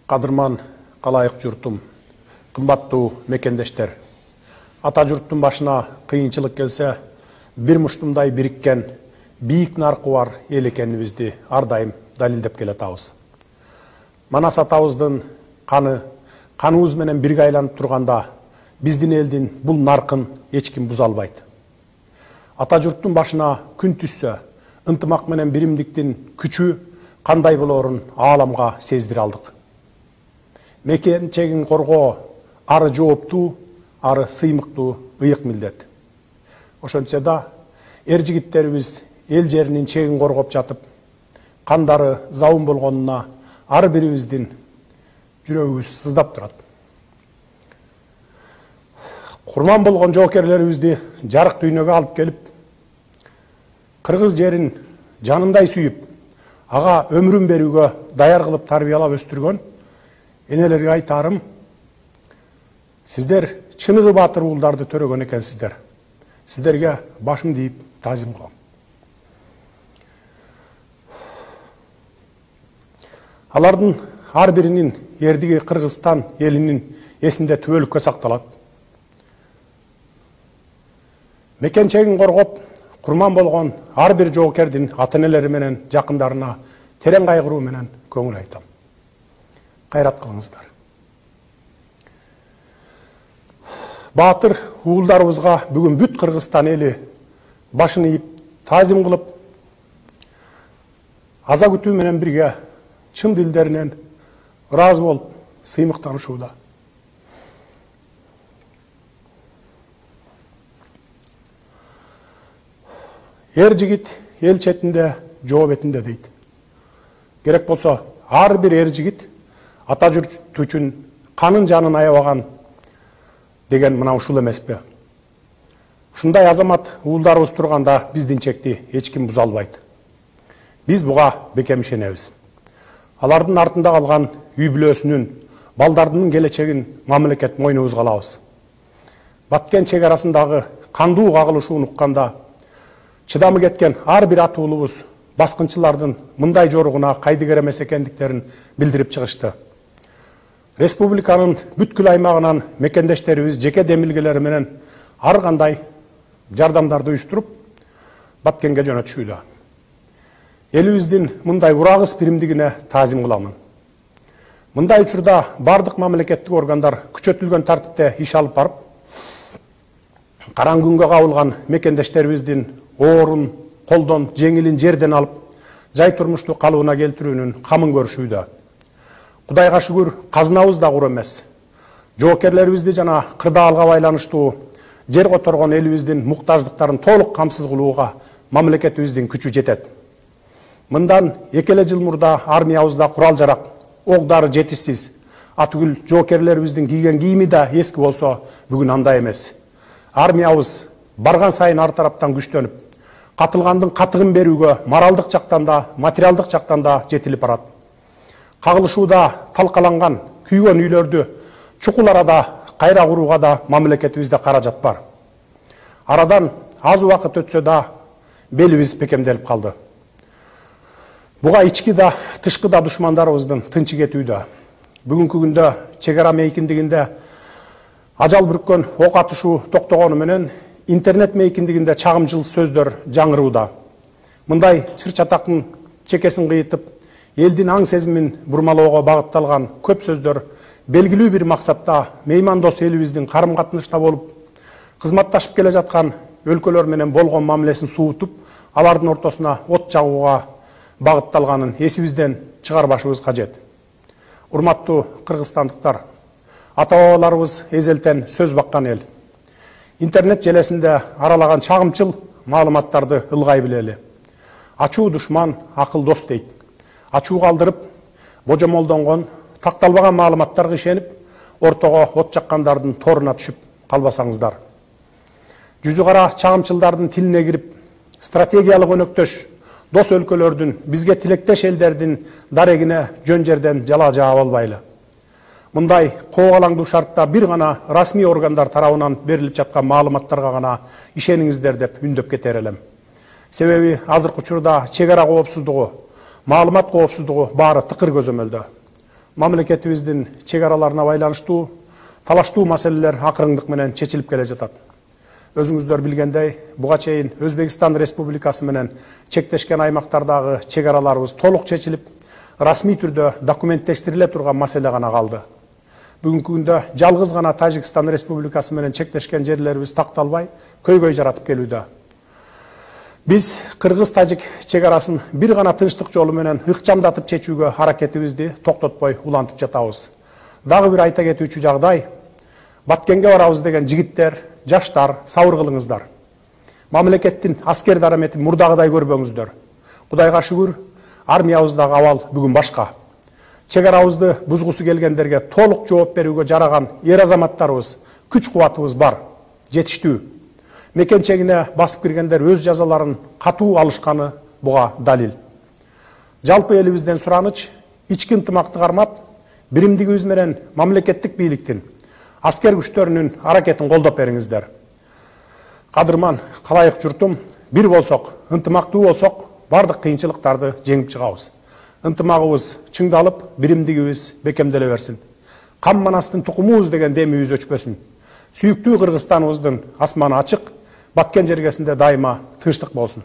Кадырман калайык журтум, кымбаттуу мекендештер. Ата журттун башына кыйынчылык келсе, бир муштумдай бириккен, бийик наркы бар эл экенибизди ар дайым далилдеп келатабыз. Манас атабыздын каныбыз менен бирге айланып турганда, биздин элдин бул наркын эч ким буза албайт. Ата журттун башына күн түссө, ынтымак менен биримдиктин күчү кандай болорун ааламга сездире алдык. Мекен чегин коргоо ары жооптуу, ары сыймыктуу ыйык милдет. Ошентсе да, жигиттерибиз эл жеринин чегин коргоп жатып, кандары забын болгонуна ар бирибиздин жүрөгүбүз сыздап турат. Курман болгон жоокерлерибизди жарык дүйнөгө алып келип, кыргыз жерин жанындай сүйүп, ага өмүрүн берүүгө даяр кылып тарбиялап өстүргөн энелерге айтарым, сиздер чыныгы баатыр уулдарды төрөгөн экенсиздер. Сиздерге башым тийип таазим кылам. Алардын ар биринин эрдиги Кыргызстан элинин эсинде түбөлүккө сакталат. Мекенчегин коргоп, курман болгон ар бир жоокердин ата-энелери менен жакындарына терең кайгыруу менен көңүл айтам. Кайрат кылыңыздар. Баатыр уулдарыбызга бүгүн бүт Кыргызстан эли башын ийип, таазим кылып, аза күтүү менен бирге чын дилдеринен ыраазы болуп, сыймыктанышууда. Жигит эл четинде, жоо бетинде дейт. Керек болсо, ар бир жигит ата журт үчүн канын жанын аябаган деген мына ушул эмеспи? Ушундай азамат уулдарыбыз турганда биздин чекти эч ким буза албайт. Биз буга бекем ишенебиз. Алардын артында калган үй бүлөсүнүн, балдардын келечегин мамлекет мойнубузга алабыз. Баткен чек арасындагы кандуу кагылышууну укканда, чыдамы кеткен ар бир ата уулубуз баскынчылардын мындай жоругуна кайдыгер эмес экендиктерин билдирип чыгышты. Республиканын бүткүл аймагынан мекендештерибиз жеке демилгелери менен ар кандай жардамдарды уюштуруп, Баткенге жөнөтүшүүдө. Элибиздин мындай урагыс биримдигине таазим кыламын. Мындай учурда бардык мамлекеттик органдар күчөтүлгөн тартипте иш алып барып, караңгы күнгө кабылган мекендештерибиздин оорун, колдон, жеңилин жерден алып, жай турмушту калыбына келтирүүнүн камын көрүшүүдө. Кудайга шүгүр, казынабыз да кур эмес. Жоокерлерибизди жана кырдаалга байланыштуу жер которгон элибиздин муктаждыктарын толук камсыз кылууга мамлекетибиздин күчү жетет. Мындан 2 жыл мурда армиябызда курал жарак, ок-дары жетишсиз, атүгүл жоокерлерибиздин кийген кийими да эски болсо, бүгүн андай эмес. Армиябыз барган сайын ар тараптан күчтөнүп, катылгандын катыгын берүүгө моралдык жактан да, материалдык жактан да жетилип барат. Кагылышууда талкаланган, күйгөн үйлөрдү чукул арада кайра курууга да мамлекетибизде каражат бар. Арадан аз убакыт өтсө да белибиз бекемделип калды. Буга ички да, тышкы да душмандарыбыздын тынчы кетүүдө. Бүгүнкү күндө чек ара мейкиндигинде ажал бүрккөн ок атышуу токтогону менен интернет мейкиндигинде чагымчыл сөздөр жаңырууда. Мындай чыр-чатактын чекесин кыйытып, элдин аң сезимин бурмалоого багытталган көп сөздөр белгилүү бир максатта меймандос элибиздин карым-катнашта болуп, кызматташып келе жаткан өлкөлөр менен болгон мамилесин суутуп, алардын ортосуна от жагууга багытталганын эсибизден чыгарбашыбыз кажет. Урматтуу кыргызстандыктар, ата-бабаларыбыз эзелтен сөз баккан эл. Интернет желесинде аралаган чагымчыл маалыматтарды ылгай билели. Ачуу душман, акыл дос дейт. Ачуу калдырып, божомолдонгон, такталбаган маалыматтарга ишенип, ортого от жаккандардын торуна түшүп калбасаңыздар. Жүзү кара чагымчылдардын тилине кирип, стратегиялык өнөктөш дос өлкөлөрдүн, бизге тилектеш элдердин дарегине жөн жерден жала жаап албайлы. Мындай коогалаңдуу шартта бир гана расмий органдар тарабынан берилип жаткан маалыматтарга гана ишениңиздер деп үндөп кетер элем. Себеби азыркы учурда чек ара коопсуздугу, маалымат коопсуздугу баары тыкыр көзөмөлдө. мамлекетибиздин чек араларына байланыштуу талаштуу маселелер акырындык менен чечилип келе жатат. Өзүңүздөр билгендей, буга чейин Өзбекстан Республикасы менен чектешкен аймактардагы чек араларыбыз толук чечилип, расмий түрдө документтештириле турган маселе гана калды. Бүгүнкү күндө жалгыз гана Тажикстан Республикасы менен чектешкен жерлерибиз такталбай, көйгөй жаратып келүүдө. Биз кыргыз-тажик чек арасын бир гана тынчтык жолу менен ыкчамдатып чечүүгө аракетибизди токтотпой улантып жатабыз. Дагы бир айта кетүүчү жагдай, Баткенге барабыз деген жигиттер, жаштар, сабыр кылыңыздар. Мамлекеттин аскер дараметин мурдагыдай көрбөңүздөр. Кудайга шүгүр, армиябыздагы абал бүгүн башка. Чек арабызды бузгусу келгендерге толук жооп берүүгө жараган эр азаматтарыбыз, күч кубатыбыз бар, жетиштүү. Мекен чегине басып киргендер өз жазаларын катуу алышканы буга далил. Жалпы элибизден сураныч, ички ынтымакты кармап, биримдигибиз менен мамлекеттик бийликтин, аскер күчтөрүнүн аракетин колдоп бериңиздер. Кадырман калайык журтум, бир болсок, ынтымактуу болсок, бардык кыйынчылыктарды жеңип чыгабыз. Ынтымагыбыз чыңдалып, биримдигибиз бекемделе берсин. Кам манастын тукумубуз деген демибиз өчпөсүн. Сүйүктүү Кыргызстаныбыздын асманы ачык, Баткен жергесинде дайыма тынчтык болсун.